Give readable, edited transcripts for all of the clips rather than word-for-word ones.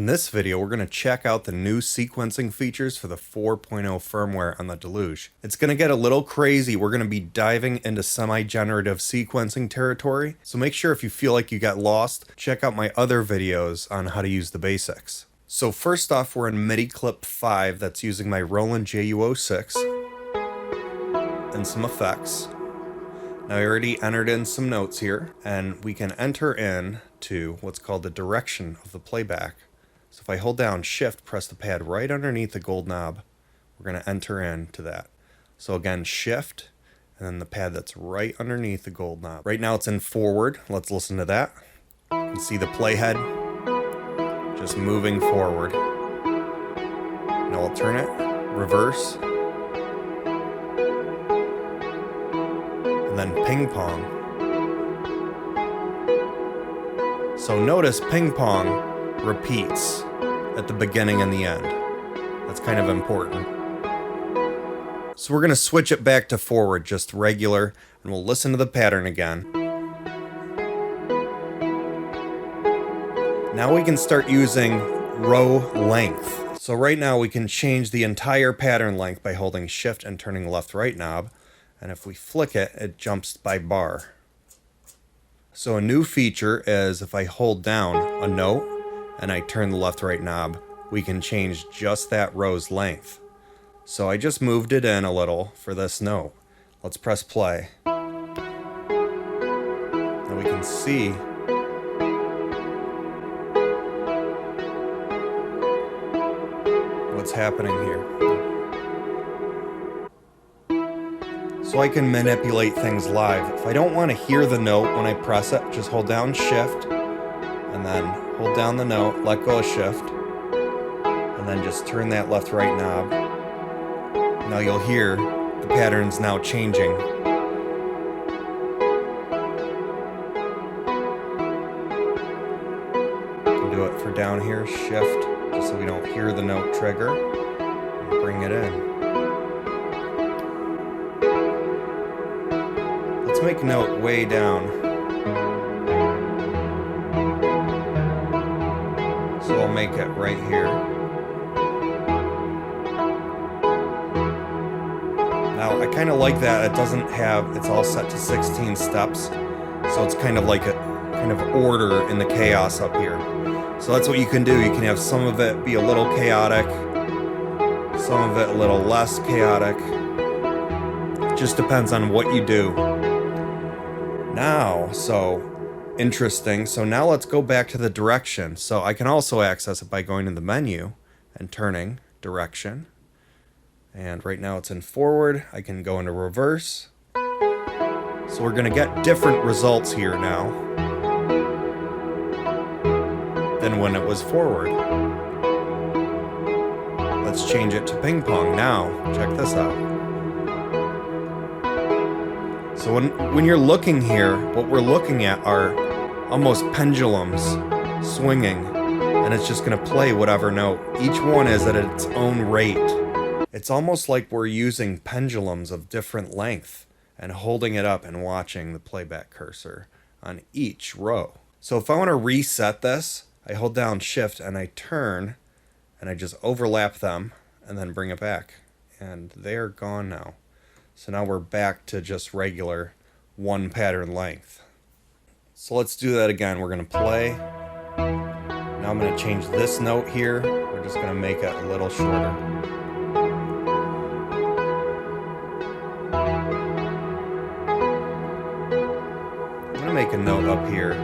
this video, we're going to check out the new sequencing features for the 4.0 firmware on the Deluge. It's going to get a little crazy. We're going to be diving into semi-generative sequencing territory, so make sure if you feel like you got lost, check out my other videos on how to use the basics. So first off, we're in MIDI clip 5 that's using my Roland JU06 and some effects. Now I already entered in some notes here, and we can enter in to what's called the direction of the playback. So if I hold down Shift, press the pad right underneath the gold knob, we're going to enter into that. So again, Shift, and then the pad that's right underneath the gold knob. Right now it's in forward. Let's listen to that. You can see the playhead just moving forward. Now I'll turn it, reverse, and then ping pong. So notice ping pong repeats at the beginning and the end. That's kind of important. So we're going to switch it back to forward, just regular, and we'll listen to the pattern again. Now we can start using row length. So right now we can change the entire pattern length by holding Shift and turning the left-right knob, and if we flick it, it jumps by bar. So a new feature is if I hold down a note and I turn the left-right knob, we can change just that row's length. So I just moved it in a little for this note. Let's press play. Now we can see what's happening here. So I can manipulate things live. If I don't want to hear the note when I press it, just hold down Shift and then hold down the note, let go of Shift, and then just turn that left-right knob. Now you'll hear the pattern's now changing. You can do it for down here, Shift, just so we don't hear the note trigger, and bring it in. Let's make note way down. So I'll make it right here. Now I kind of like that. It doesn't have, it's all set to 16 steps. So it's kind of like a kind of order in the chaos up here. So that's what you can do. You can have some of it be a little chaotic, some of it a little less chaotic. It just depends on what you do. Now, so interesting. So now let's go back to the direction. So I can also access it by going in the menu and turning direction. And right now it's in forward. I can go into reverse. So we're going to get different results here now than when it was forward. Let's change it to ping pong now. Check this out. So when you're looking here, what we're looking at are almost pendulums swinging, and it's just going to play whatever note. Each one is at its own rate. It's almost like we're using pendulums of different length and holding it up and watching the playback cursor on each row. So if I want to reset this, I hold down Shift and I turn and I just overlap them and then bring it back. And they're gone now. So now we're back to just regular one pattern length. So let's do that again. We're going to play. Now I'm going to change this note here. We're just going to make it a little shorter. I'm going to make a note up here.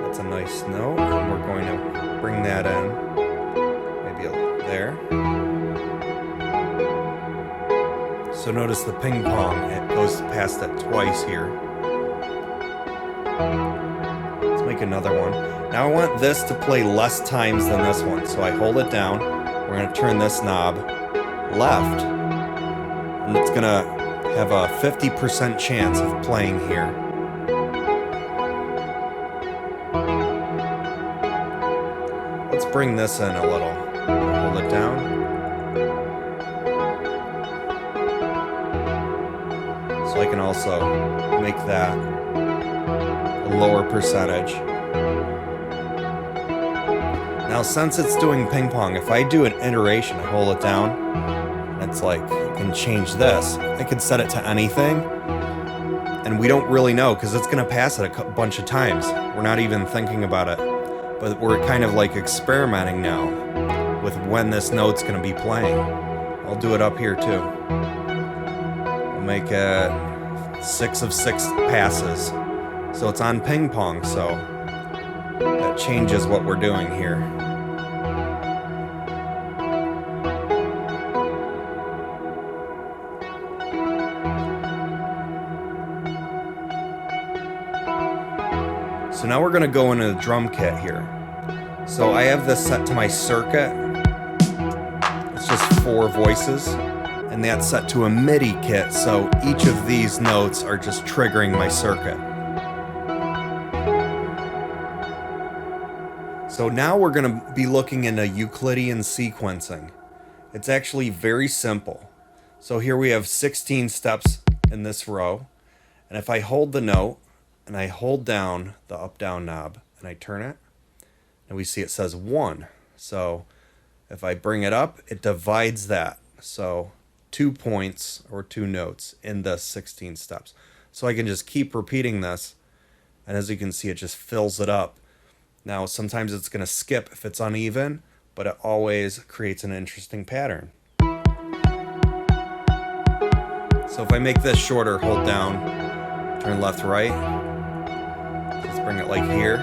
That's a nice note. And we're going to bring that in. Maybe there. So notice the ping pong, it goes past it twice here. Let's make another one. Now I want this to play less times than this one, so I hold it down. We're going to turn this knob left, and it's going to have a 50% chance of playing here. Let's bring this in a little. Hold it down. So I can also make that a lower percentage. Now since it's doing ping pong, if I do an iteration, I hold it down, it's like, I can change this. I can set it to anything, and we don't really know because it's going to pass it a bunch of times. We're not even thinking about it, but we're kind of like experimenting now with when this note's going to be playing. I'll do it up here too. We'll make it 6 of 6 passes. So it's on ping pong, so that changes what we're doing here. So now we're going to go into the drum kit here. So I have this set to my circuit. It's just 4 voices, and that's set to a MIDI kit, so each of these notes are just triggering my circuit. So now we're going to be looking into Euclidean sequencing. It's actually very simple. So here we have 16 steps in this row, and if I hold the note and I hold down the up-down knob and I turn it, and we see it says 1. So if I bring it up, it divides that. So 2 points or 2 notes in the 16 steps. So I can just keep repeating this, and as you can see, it just fills it up. Now sometimes it's going to skip if it's uneven, but it always creates an interesting pattern. So if I make this shorter, hold down, turn left, right. Let's bring it like here.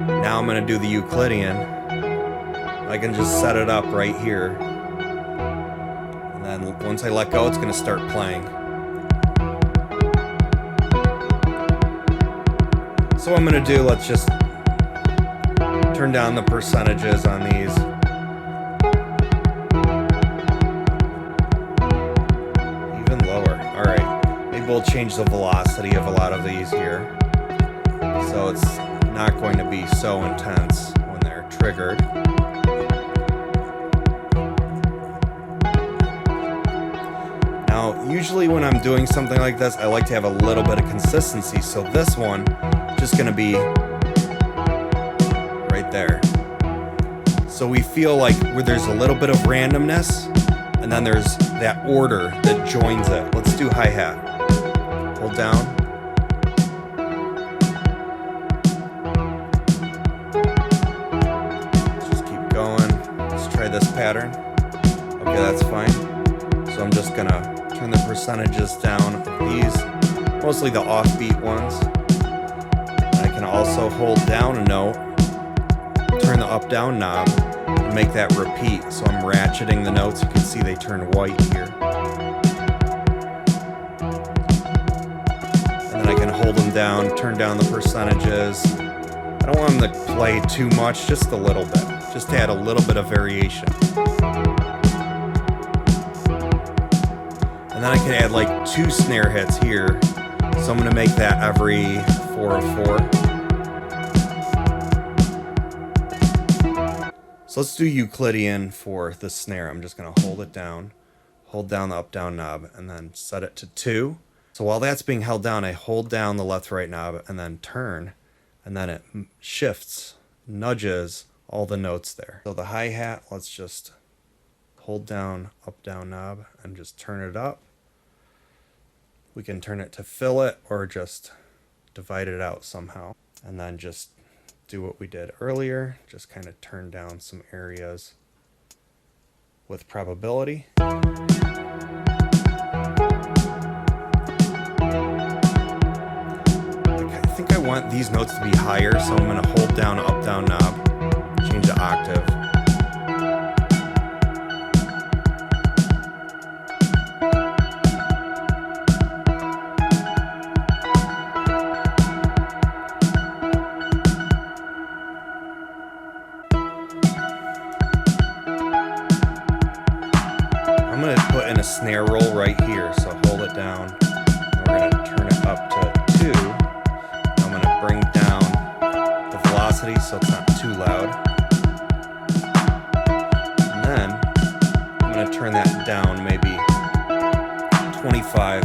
Now I'm going to do the Euclidean. I can just set it up right here. And then once I let go, it's going to start playing. So what I'm going to do, let's just turn down the percentages on these. Even lower. Alright. Maybe we'll change the velocity of a lot of these here, so it's not going to be so intense when they're triggered. Now, usually when I'm doing something like this, I like to have a little bit of consistency, so this one just going to be right there. So we feel like where there's a little bit of randomness, and then there's that order that joins it. Let's do hi-hat. Hold down. This pattern. Okay, that's fine. So I'm just gonna turn the percentages down of these, mostly the offbeat ones. And I can also hold down a note, turn the up down knob, and make that repeat. So I'm ratcheting the notes. You can see they turn white here. And then I can hold them down, turn down the percentages. I don't want them to play too much, just a little bit. Just to add a little bit of variation. And then I can add like 2 snare hits here. So I'm going to make that every 4 of 4. So let's do Euclidean for the snare. I'm just going to hold it down, hold down the up down knob, and then set it to 2. So while that's being held down, I hold down the left right knob and then turn, and then it shifts, nudges all the notes there. So the hi-hat, let's just hold down up down knob and just turn it up. We can turn it to fill it or just divide it out somehow, and then just do what we did earlier, just kind of turn down some areas with probability. I think I want these notes to be higher, so I'm going to hold down up down knob, change the octave. I'm going to put in a snare roll right here, so hold it down. And we're going to turn it up to 2. I'm going to bring down the velocity so it's not too loud. I'm going to turn that down maybe 25.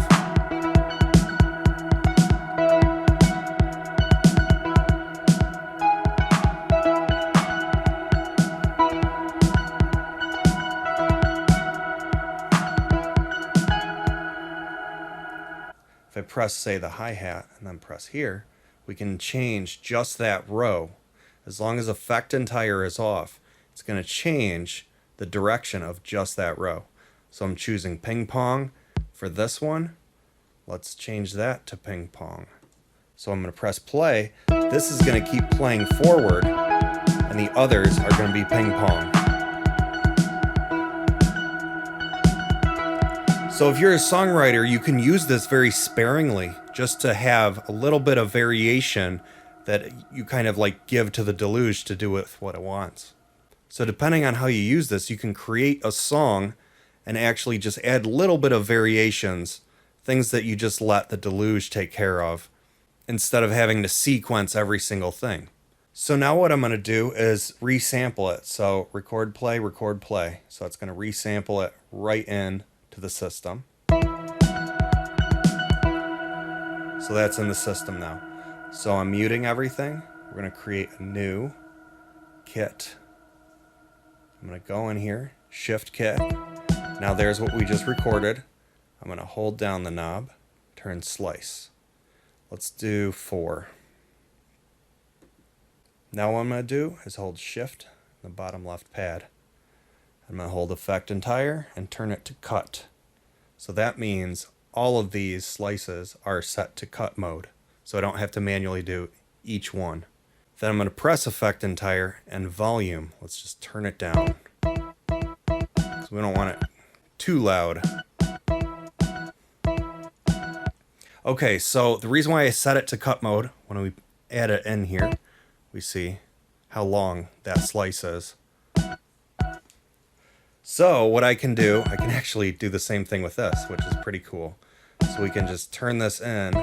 if I press, say, the hi-hat and then press here, we can change just that row. As long as effect entire is off, it's going to change the direction of just that row. So I'm choosing ping pong for this one. Let's change that to ping pong. So I'm going to press play. This is going to keep playing forward, and the others are going to be ping pong. So if you're a songwriter, you can use this very sparingly, just to have a little bit of variation that you kind of like give to the Deluge to do with what it wants. So depending on how you use this, you can create a song and actually just add a little bit of variations, things that you just let the Deluge take care of, instead of having to sequence every single thing. So now what I'm going to do is resample it. So record, play, record, play. So it's going to resample it right in to the system. So that's in the system now. So I'm muting everything. We're going to create a new kit. I'm going to go in here, shift kit. Now there's what we just recorded. I'm going to hold down the knob, turn slice. Let's do 4. Now what I'm going to do is hold shift in the bottom left pad. I'm going to hold effect entire and turn it to cut. So that means all of these slices are set to cut mode. So I don't have to manually do each one. Then I'm going to press effect entire and volume. Let's just turn it down. So we don't want it too loud. Okay, so the reason why I set it to cut mode, when we add it in here, we see how long that slice is. So what I can do, I can actually do the same thing with this, which is pretty cool. So we can just turn this in,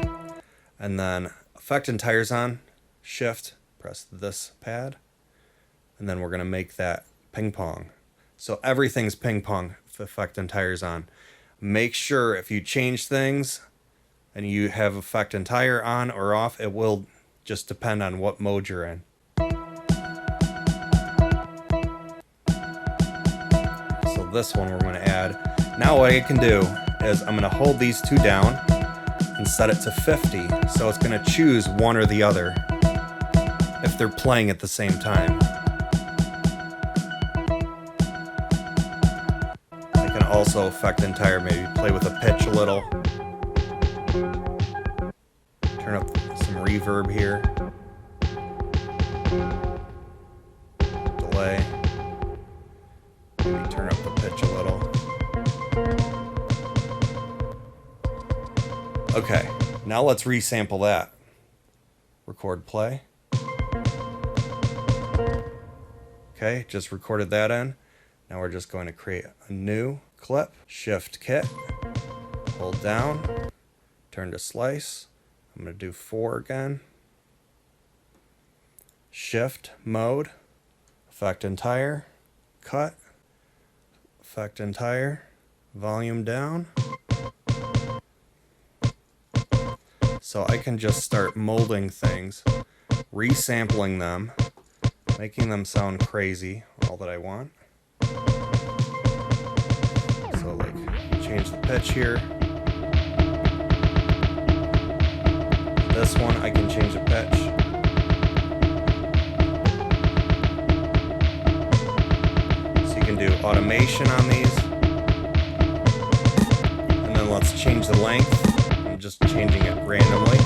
and then effect entire's on, shift, press this pad, and then we're going to make that ping pong. So everything's ping pong if effect entire's on. Make sure if you change things and you have effect entire on or off, it will just depend on what mode you're in. So this one we're going to add. Now what I can do is I'm going to hold these two down and set it to 50. So it's going to choose one or the other if they're playing at the same time. I can also effect entire, maybe play with a pitch a little. Turn up some reverb here. Delay. Maybe turn up the pitch a little. Okay, now let's resample that. Record, play. Okay, just recorded that in. Now we're just going to create a new clip. Shift kit. Hold down. Turn to slice. I'm going to do 4 again. Shift mode. Effect entire. Cut. Effect entire. Volume down. So I can just start molding things, resampling them, making them sound crazy, all that I want. So like, change the pitch here. This one, I can change the pitch. So you can do automation on these. And then let's change the length. I'm just changing it randomly.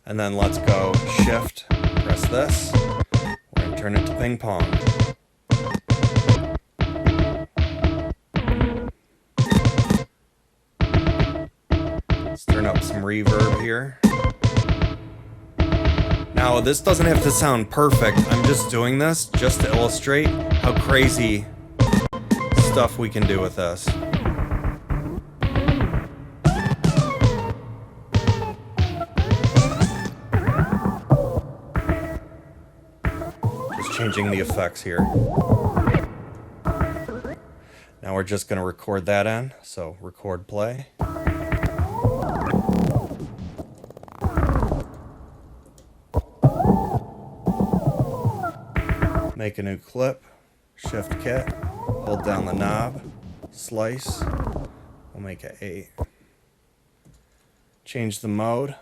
And then let's go shift, press this. We're going to turn it to ping pong. Let's turn up some reverb here. Now, this doesn't have to sound perfect. I'm just doing this just to illustrate how crazy stuff we can do with this. Just changing the effects here. Now we're just going to record that in. So record, play. Make a new clip, shift kit, hold down the knob, slice, We'll make it 8. Change the mode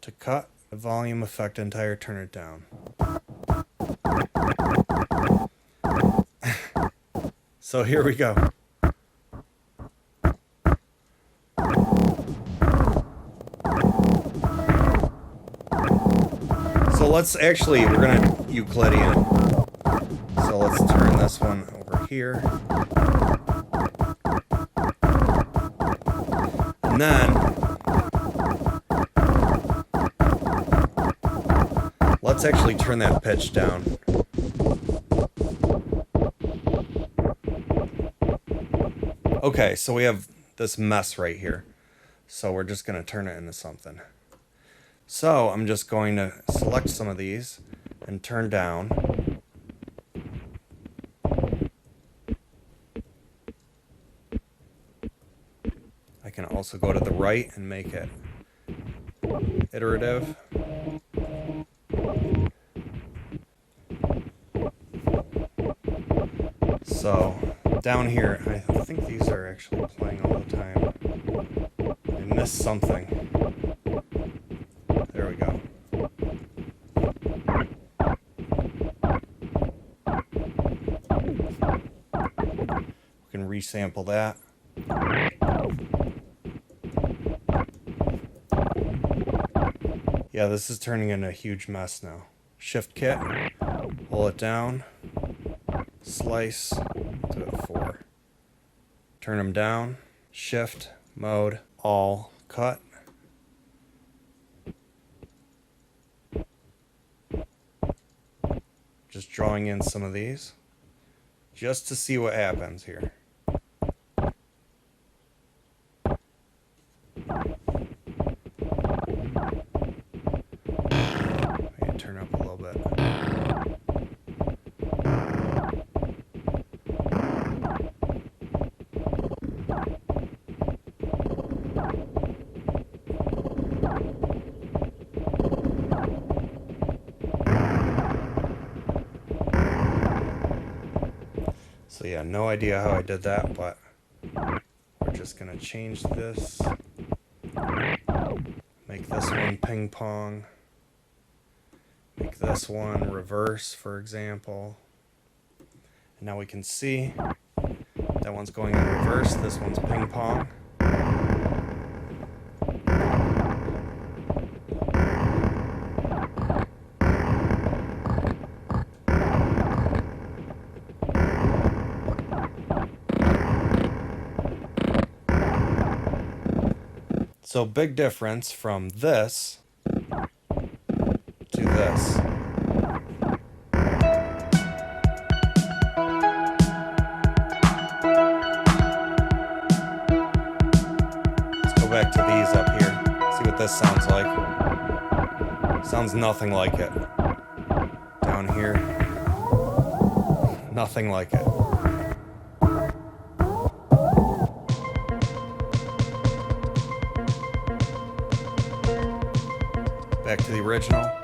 to cut. The volume effect entire, turn it down. So here we go. So let's actually, we're gonna Euclidean. So let's turn this one over here. And then let's actually turn that pitch down. Okay, so we have this mess right here. So we're just going to turn it into something. So I'm just going to select some of these and turn down. I can also go to the right and make it iterative. So down here, I think these are actually playing all the time. I missed something. There we go. We can resample that. Yeah, this is turning into a huge mess now. Shift kit, pull it down, slice, do it 4. Turn them down, shift, mode, all, cut. Just drawing in some of these, just to see what happens here. Maybe turn up a little bit. So yeah, no idea how I did that, but we're just gonna change this. Make this one ping pong. Make this one reverse, for example. And now we can see that one's going in reverse, this one's ping pong. So big difference from this to this. Let's go back to these up here. See what this sounds like. Sounds nothing like it. Down here, nothing like it. Back to the original.